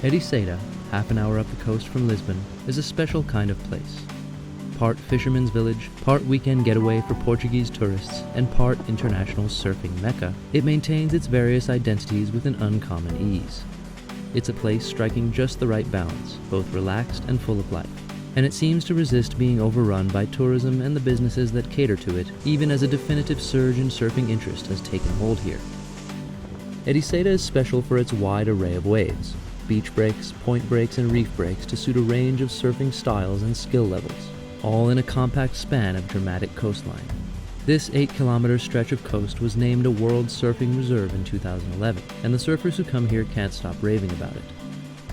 Ericeira, half an hour up the coast from Lisbon, is a special kind of place. Part fisherman's village, part weekend getaway for Portuguese tourists, and part international surfing mecca, it maintains its various identities with an uncommon ease. It's a place striking just the right balance, both relaxed and full of life, and it seems to resist being overrun by tourism and the businesses that cater to it, even as a definitive surge in surfing interest has taken hold here. Ericeira is special for its wide array of waves, beach breaks, point breaks, and reef breaks to suit a range of surfing styles and skill levels, all in a compact span of dramatic coastline. This 8-kilometer stretch of coast was named a World Surfing Reserve in 2011, and the surfers who come here can't stop raving about it.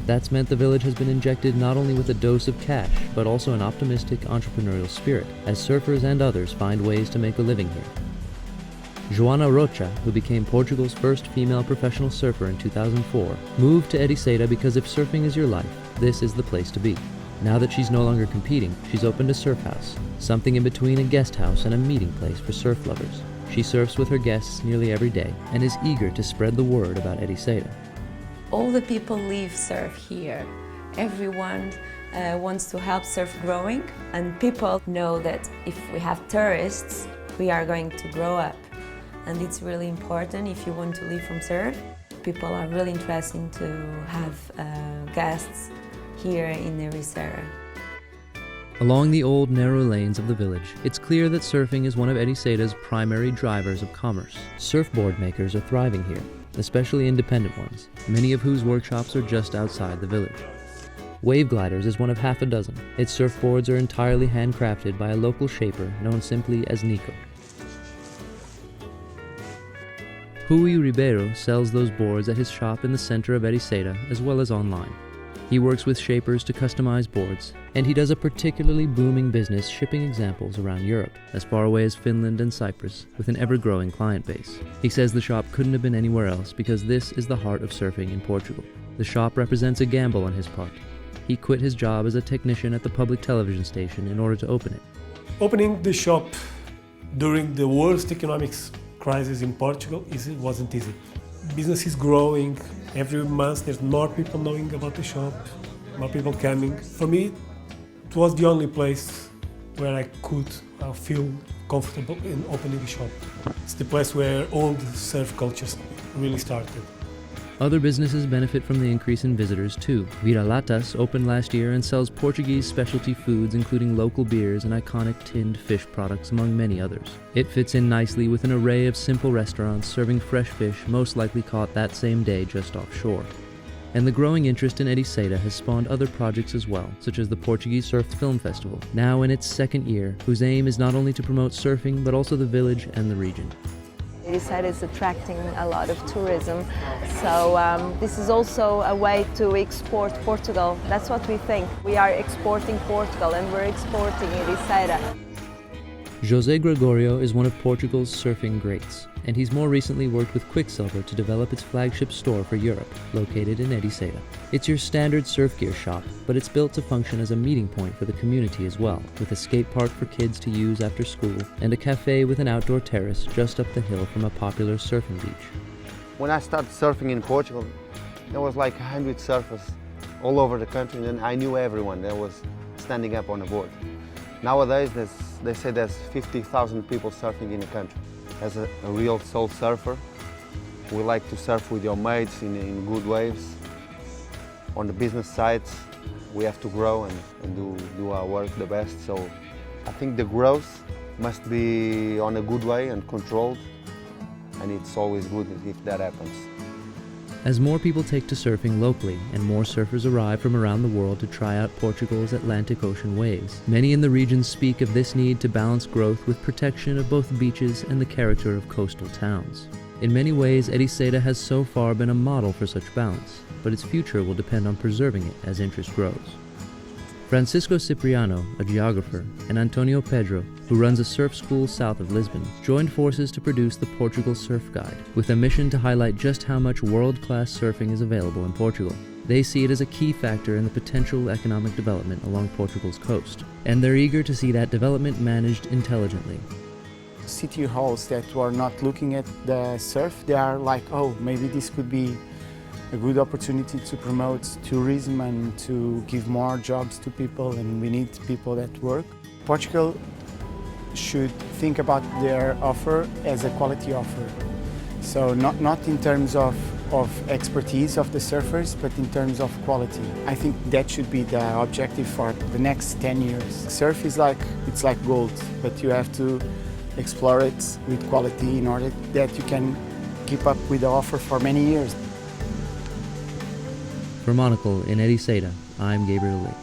That's meant the village has been injected not only with a dose of cash, but also an optimistic entrepreneurial spirit, as surfers and others find ways to make a living here. Joana Rocha, who became Portugal's first female professional surfer in 2004, moved to Ericeira because if surfing is your life, this is the place to be. Now that she's no longer competing, she's opened a Surfhouse, something in between a guest house and a meeting place for surf lovers. She surfs with her guests nearly every day and is eager to spread the word about Ericeira. All the people live surf here. Everyone wants to help surf growing, and people know that if we have tourists, we are going to grow up. And it's really important if you want to live from surf. People are really interested to have guests here in Ericeira. Along the old narrow lanes of the village, it's clear that surfing is one of Ericeira's primary drivers of commerce. Surfboard makers are thriving here, especially independent ones, many of whose workshops are just outside the village. Wave Gliders is one of half a dozen. Its surfboards are entirely handcrafted by a local shaper known simply as Nico. Ribeiro sells those boards at his shop in the center of Ericeira as well as online. He works with shapers to customize boards, and he does a particularly booming business shipping examples around Europe, as far away as Finland and Cyprus, with an ever-growing client base. He says the shop couldn't have been anywhere else because this is the heart of surfing in Portugal. The shop represents a gamble on his part. He quit his job as a technician at the public television station in order to open it. Opening the shop during the worst economic crisis in Portugal wasn't easy. Business is growing. Every month there's more people knowing about the shop, more people coming. For me, it was the only place where I could feel comfortable in opening a shop. It's the place where all the surf cultures really started. Other businesses benefit from the increase in visitors too. Vira-Latas opened last year and sells Portuguese specialty foods including local beers and iconic tinned fish products among many others. It fits in nicely with an array of simple restaurants serving fresh fish most likely caught that same day just offshore. And the growing interest in Ericeira has spawned other projects as well, such as the Portuguese Surf Film Festival, now in its second year, whose aim is not only to promote surfing but also the village and the region. Ericeira is attracting a lot of tourism, so this is also a way to export Portugal. That's what we think. We are exporting Portugal and we're exporting Ericeira. José Gregorio is one of Portugal's surfing greats, and he's more recently worked with Quicksilver to develop its flagship store for Europe, located in Ericeira. It's your standard surf gear shop, but it's built to function as a meeting point for the community as well, with a skate park for kids to use after school, and a cafe with an outdoor terrace just up the hill from a popular surfing beach. When I started surfing in Portugal, there was like 100 surfers all over the country, and I knew everyone that was standing up on a board. Nowadays, they say there's 50,000 people surfing in the country. As a real soul surfer, we like to surf with your mates in good waves. On the business side, we have to grow and do our work the best. So I think the growth must be on a good way and controlled, and it's always good if that happens. As more people take to surfing locally and more surfers arrive from around the world to try out Portugal's Atlantic Ocean waves, many in the region speak of this need to balance growth with protection of both beaches and the character of coastal towns. In many ways, Ericeira has so far been a model for such balance, but its future will depend on preserving it as interest grows. Francisco Cipriano, a geographer, and Antonio Pedro, who runs a surf school south of Lisbon, joined forces to produce the Portugal Surf Guide, with a mission to highlight just how much world-class surfing is available in Portugal. They see it as a key factor in the potential economic development along Portugal's coast, and they're eager to see that development managed intelligently. City halls that were not looking at the surf, they are like, oh, maybe this could be a good opportunity to promote tourism and to give more jobs to people, and we need people that work. Portugal should think about their offer as a quality offer. So not in terms of expertise of the surfers, but in terms of quality. I think that should be the objective for the next 10 years. Surf is it's like gold, but you have to explore it with quality in order that you can keep up with the offer for many years. For Monocle in Ericeira, I'm Gabriel Lake.